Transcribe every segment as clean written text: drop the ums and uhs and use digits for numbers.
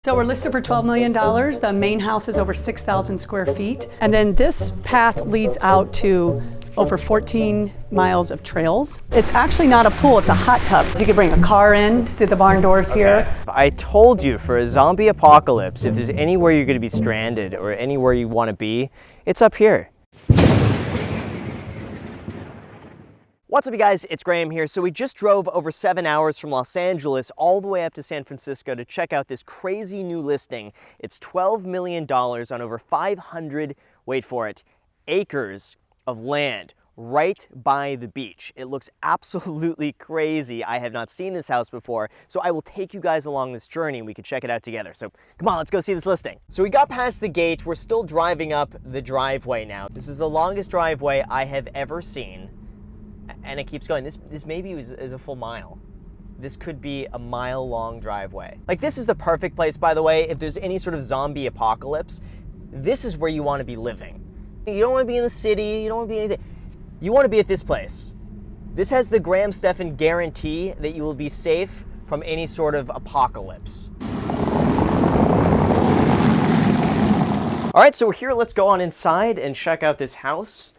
So we're listed for $12 million. The main house is over 6,000 square feet. And then this path leads out to over 14 miles of trails. It's actually not a pool, it's a hot tub. You can bring a car in through the barn doors here. I told you, for a zombie apocalypse, if there's anywhere you're gonna be stranded or anywhere you wanna be, it's up here. What's up, you guys? It's Graham here. So we just drove over 7 hours from Los Angeles all the way up to San Francisco to check out this crazy new listing. It's $12 million on over 500, wait for it, acres of land right by the beach. It looks absolutely crazy. I have not seen this house before, so I will take you guys along this journey and we can check it out together. So come on, let's go see this listing. So we got past the gate. We're still driving up the driveway now. This is the longest driveway I have ever seen. And it keeps going. This maybe is a full mile. This could be a mile-long driveway. Like, this is the perfect place, by the way, if there's any sort of zombie apocalypse. This is where you want to be living. You don't want to be in the city. You don't want to be anything. You want to be at this place. This has the Graham Stephan guarantee that you will be safe from any sort of apocalypse. All right, so we're here. Let's go on inside and check out this house.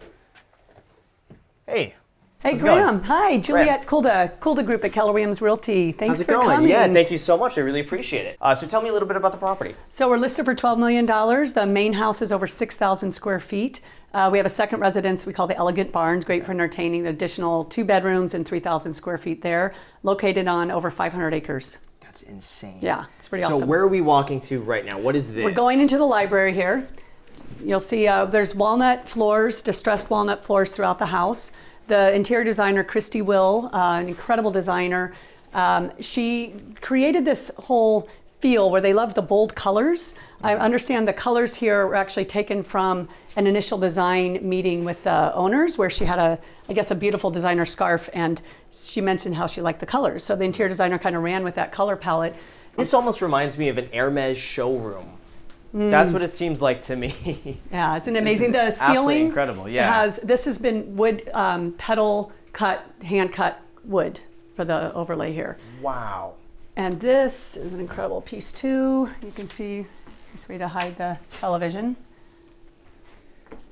Hey. Hey, Graham. Hi, Juliet Kulda Group at Keller Williams Realty. Thanks for coming. Yeah, thank you so much. I really appreciate it. So tell me a little bit about the property. So we're listed for $12 million. The main house is over 6,000 square feet. We have a second residence we call the Elegant Barns, great for entertaining. The additional 2 bedrooms and 3,000 square feet there, located on over 500 acres. That's insane. Yeah, it's pretty awesome. So where are we walking to right now? What is this? We're going into the library here. You'll see there's walnut floors, distressed walnut floors throughout the house. The interior designer, Christy Will, an incredible designer, she created this whole feel where they love the bold colors. I understand the colors here were actually taken from an initial design meeting with the owners where she had I guess a beautiful designer scarf, and she mentioned how she liked the colors. So the interior designer kind of ran with that color palette. This almost reminds me of an Hermes showroom. That's what it seems like to me. Yeah, it's an amazing. The ceiling, absolutely incredible. Yeah, this has been wood, pedal cut, hand cut wood for the overlay here. Wow. And this is an incredible piece too. You can see this way to hide the television.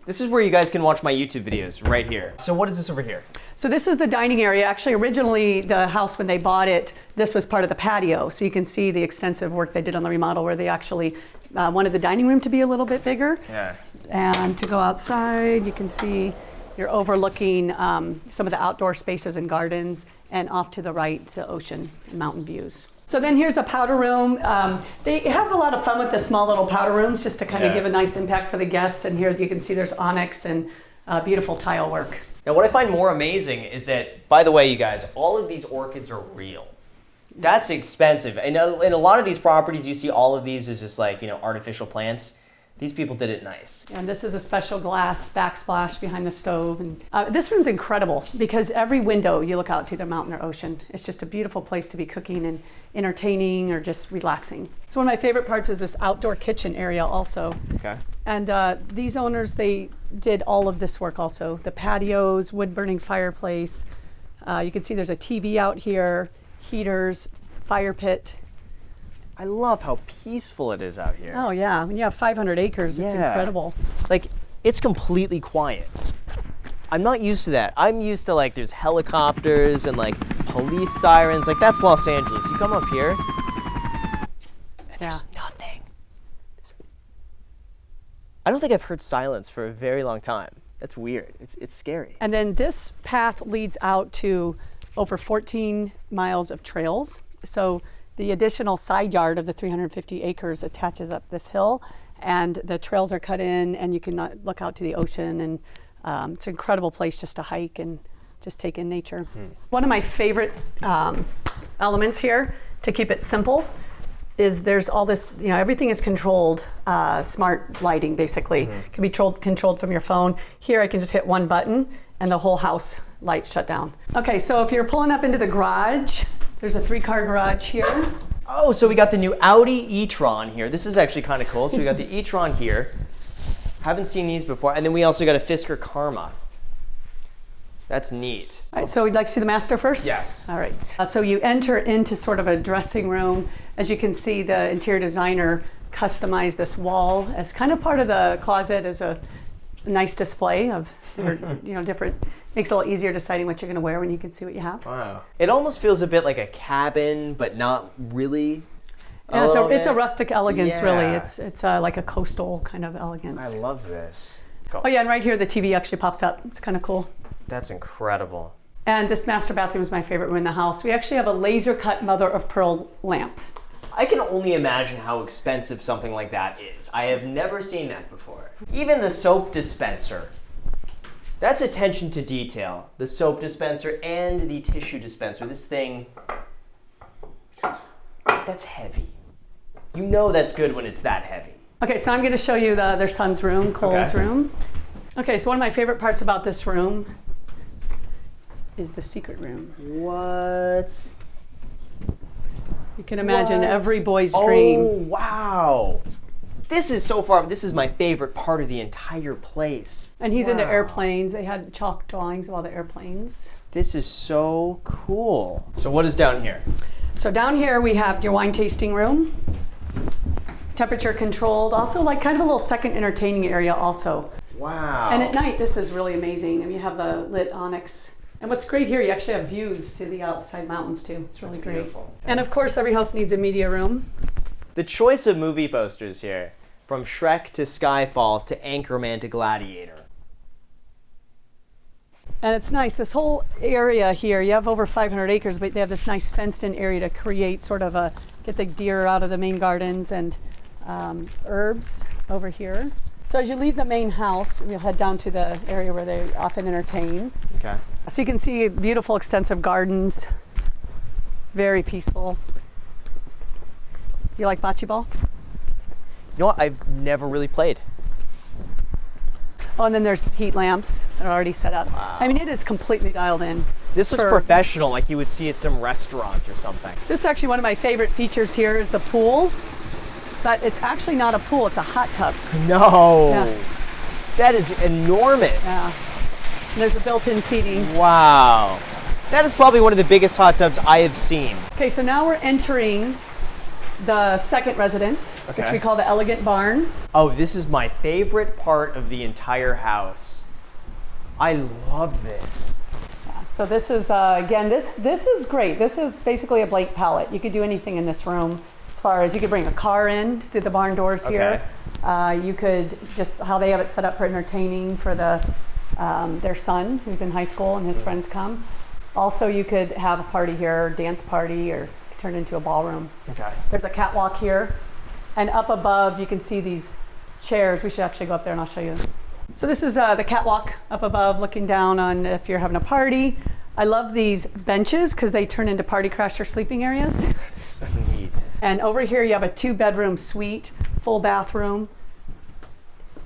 This is where you guys can watch my YouTube videos, right here. So what is this over here? So this is the dining area. Actually, originally the house, when they bought it, this was part of the patio. So you can see the extensive work they did on the remodel where they actually wanted the dining room to be a little bit bigger. Yeah. And to go outside, you can see you're overlooking some of the outdoor spaces and gardens, and off to the right to ocean and mountain views. So then here's the powder room. They have a lot of fun with the small little powder rooms just to kind of give a nice impact for the guests. And here you can see there's onyx and beautiful tile work. Now what I find more amazing is that, by the way, you guys, all of these orchids are real. That's expensive. And in a lot of these properties, you see all of these as just like, artificial plants. These people did it nice. And this is a special glass backsplash behind the stove. And this room's incredible because every window you look out to the mountain or ocean. It's just a beautiful place to be cooking and entertaining or just relaxing. So one of my favorite parts is this outdoor kitchen area also. Okay. And these owners, they did all of this work also. The patios, wood burning fireplace. You can see there's a TV out here, heaters, fire pit. I love how peaceful it is out here. Oh yeah, when you have 500 acres, it's incredible. Like, it's completely quiet. I'm not used to that. I'm used to there's helicopters and police sirens. That's Los Angeles. You come up here and there's nothing. I don't think I've heard silence for a very long time. That's weird. It's scary. And then this path leads out to over 14 miles of trails. So the additional side yard of the 350 acres attaches up this hill, and the trails are cut in, and you can look out to the ocean, and it's an incredible place just to hike and just take in nature. One of my favorite elements here to keep it simple is there's all this, everything is controlled, smart lighting basically. Can be controlled from your phone. Here I can just hit one button and the whole house lights shut down. Okay, so if you're pulling up into the garage, there's a 3-car garage here. Oh, so we got the new Audi e-tron here. This is actually kind of cool. So we got the e-tron here. Haven't seen these before. And then we also got a Fisker Karma. That's neat. All right, so we'd like to see the master first? Yes. All right. So you enter into sort of a dressing room. As you can see, the interior designer customized this wall as kind of part of the closet as a nice display of different, makes it a little easier deciding what you're going to wear when you can see what you have. Wow. It almost feels a bit like a cabin, but not really. Yeah, it's a rustic elegance, really. Yeah. It's like a coastal kind of elegance. I love this. Oh yeah, and right here the TV actually pops up. It's kind of cool. That's incredible. And this master bathroom is my favorite room in the house. We actually have a laser cut mother of pearl lamp. I can only imagine how expensive something like that is. I have never seen that before. Even the soap dispenser. That's attention to detail. The soap dispenser and the tissue dispenser. This thing, that's heavy. You know that's good when it's that heavy. Okay, so I'm going to show you their son's room, Cole's Okay. room. Okay, so one of my favorite parts about this room is the secret room. What? You can imagine What? every boy's Oh, dream. wow. This is my favorite part of the entire place. And he's into Wow. airplanes. They had chalk drawings of all the airplanes. This is so cool. So what is down here? So down here we have your wine tasting room, temperature controlled, also like kind of a little second entertaining area also. Wow. And at night, this is really amazing. And you have the lit onyx. And what's great here, you actually have views to the outside mountains too. It's really That's great. beautiful. And of course, every house needs a media room. The choice of movie posters here, from Shrek to Skyfall to Anchorman to Gladiator. And it's nice, this whole area here, you have over 500 acres, but they have this nice fenced in area to create sort of get the deer out of the main gardens and herbs over here. So as you leave the main house, you'll head down to the area where they often entertain. Okay. So you can see beautiful extensive gardens, very peaceful. You like bocce ball? You know what? I've never really played. Oh, and then there's heat lamps that are already set up. Wow. I mean, it is completely dialed in. This looks For- professional, like you would see at some restaurant or something. So this is actually one of my favorite features here is the pool, but it's actually not a pool, it's a hot tub. No. Yeah. That is enormous. Yeah. And there's a built-in seating. Wow. That is probably one of the biggest hot tubs I have seen. Okay, so now we're entering the second residence, which Okay. we call the elegant barn. Oh, this is my favorite part of the entire house. I love this. So this is, again, this is great. This is basically a blank palette. You could do anything in this room as far as you could bring a car in through the barn doors here. You could just, how they have it set up for entertaining for their son who's in high school and his friends come. Also, you could have a party here, dance party, or turn it into a ballroom. Okay. There's a catwalk here. And up above, you can see these chairs. We should actually go up there and I'll show you. So this is the catwalk up above, looking down on if you're having a party. I love these benches because they turn into party crasher sleeping areas. That's so neat. And over here you have a 2-bedroom suite, full bathroom,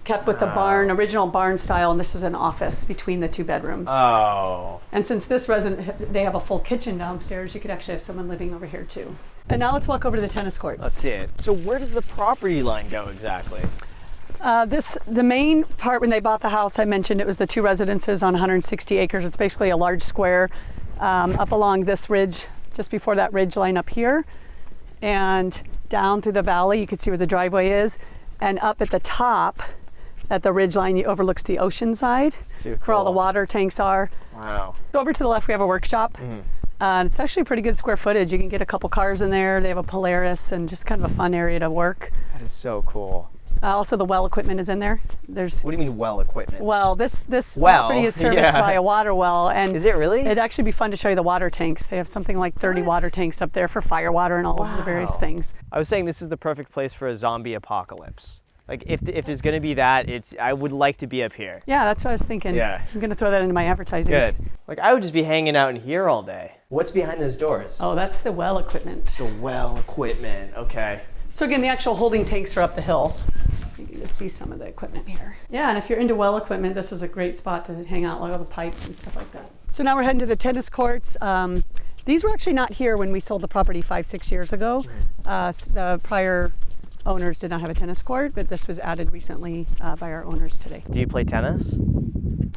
kept with the barn, original barn style, and this is an office between the 2 bedrooms. Oh. And since this resident, they have a full kitchen downstairs, you could actually have someone living over here too. And now let's walk over to the tennis courts. Let's see it. So where does the property line go exactly? The main part when they bought the house, I mentioned it was the 2 residences on 160 acres. It's basically a large square up along this ridge, just before that ridge line up here. And down through the valley, you can see where the driveway is. And up at the top, at the ridge line, it overlooks the ocean side, Too where all the cool. water tanks are. Wow. So over to the left, we have a workshop. It's actually pretty good square footage. You can get a couple cars in there. They have a Polaris and just kind of a fun area to work. That is so cool. Also, the well equipment is in there. There's What do you mean well equipment? Well, this Well, property is serviced yeah. by a water well, and Is it really? It'd actually be fun to show you the water tanks. They have something like 30 water tanks up there for fire water and all of the various Wow. things. I was saying this is the perfect place for a zombie apocalypse. Like if there's gonna be that, I would like to be up here. Yeah, that's what I was thinking. Yeah. I'm gonna throw that into my advertising. Good. Like I would just be hanging out in here all day. What's behind those doors? Oh, that's the well equipment. The well equipment. Okay. So again, the actual holding tanks are up the hill. You can just see some of the equipment here. Yeah, and if you're into well equipment, this is a great spot to hang out, like all the pipes and stuff like that. So now we're heading to the tennis courts. These were actually not here when we sold the property 5-6 years ago. The prior owners did not have a tennis court, but this was added recently by our owners today. Do you play tennis?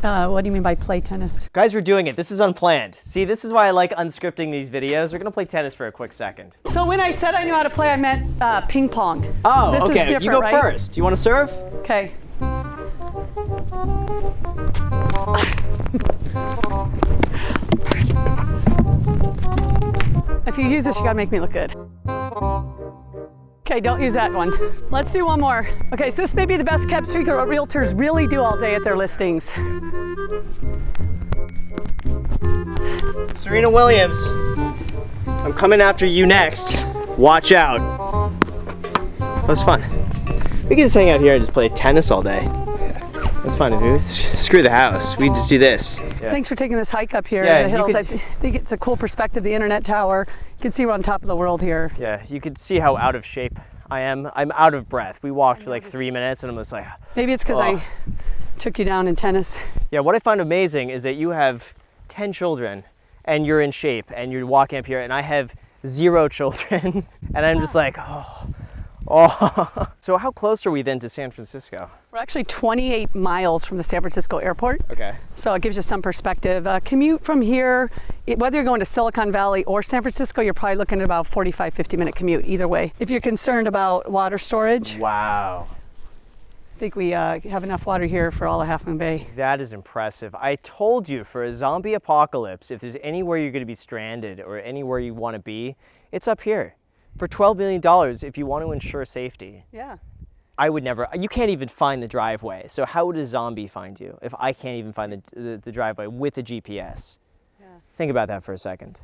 What do you mean by play tennis? Guys, we're doing it. This is unplanned. See, this is why I like unscripting these videos. We're gonna play tennis for a quick second. So when I said I knew how to play, I meant ping pong. Oh, this okay. Is different, You go right? first. Do you want to serve? Okay. If you use this, you gotta make me look good. Okay, don't use that one. Let's do one more. Okay, so this may be the best kept secret what realtors really do all day at their listings. Serena Williams, I'm coming after you next. Watch out. That was fun. We can just hang out here and just play tennis all day. That's fine, dude. Screw the house. We just do this. Yeah. Thanks for taking this hike up here Yeah, in the you hills. could- I think it's a cool perspective, the internet tower. You can see we're on top of the world here. Yeah, you could see how out of shape I am. I'm out of breath. We walked for like 3 minutes and I'm just like, Maybe it's because Oh. I took you down in tennis. yeah, what I find amazing is that you have 10 children and you're in shape and you're walking up here and I have 0 children and I'm just like, oh. So how close are we then to San Francisco? We're actually 28 miles from the San Francisco airport. Okay. So it gives you some perspective. Commute from here, whether you're going to Silicon Valley or San Francisco, you're probably looking at about 45, 50-minute commute either way. If you're concerned about water storage, Wow. I think we have enough water here for all of Half Moon Bay. That is impressive. I told you, for a zombie apocalypse, if there's anywhere you're going to be stranded or anywhere you want to be, it's up here. For $12 million, if you want to ensure safety. Yeah. I would never, you can't even find the driveway. So how would a zombie find you if I can't even find the driveway with a GPS? Yeah. Think about that for a second.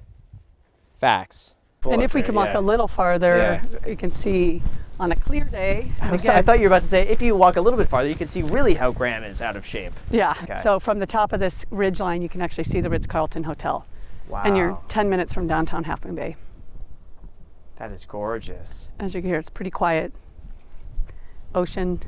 Facts. And if we can walk a little farther, Yeah. you can see on a clear day. and I again- thought you were about to say, if you walk a little bit farther, you can see really how Graham is out of shape. Yeah. Okay. So from the top of this ridge line, you can actually see the Ritz-Carlton Hotel. Wow. And you're 10 minutes from downtown Half Moon Bay. That is gorgeous. As you can hear, it's pretty quiet. Ocean.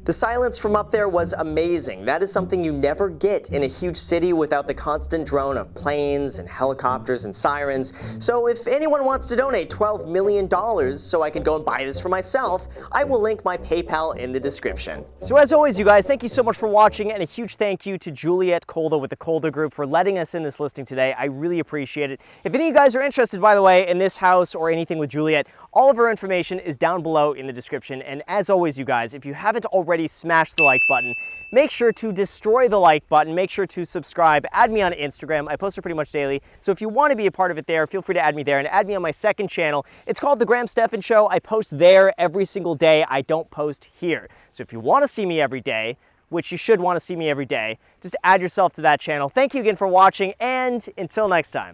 The silence from up there was amazing. That is something you never get in a huge city without the constant drone of planes and helicopters and sirens. So if anyone wants to donate $12 million so I can go and buy this for myself, I will link my PayPal in the description. So as always, you guys, thank you so much for watching, and a huge thank you to Juliet Kolda with the Kolda Group for letting us in this listing today. I really appreciate it. If any of you guys are interested, by the way, in this house or anything with Juliet, all of her information is down below in the description. And as always, you guys, if you haven't already smashed the like button, make sure to destroy the like button. Make sure to subscribe. Add me on Instagram. I post it pretty much daily. So if you want to be a part of it there, feel free to add me there and add me on my second channel. It's called The Graham Stephan Show. I post there every single day. I don't post here. So if you want to see me every day, which you should want to see me every day, just add yourself to that channel. Thank you again for watching, and until next time.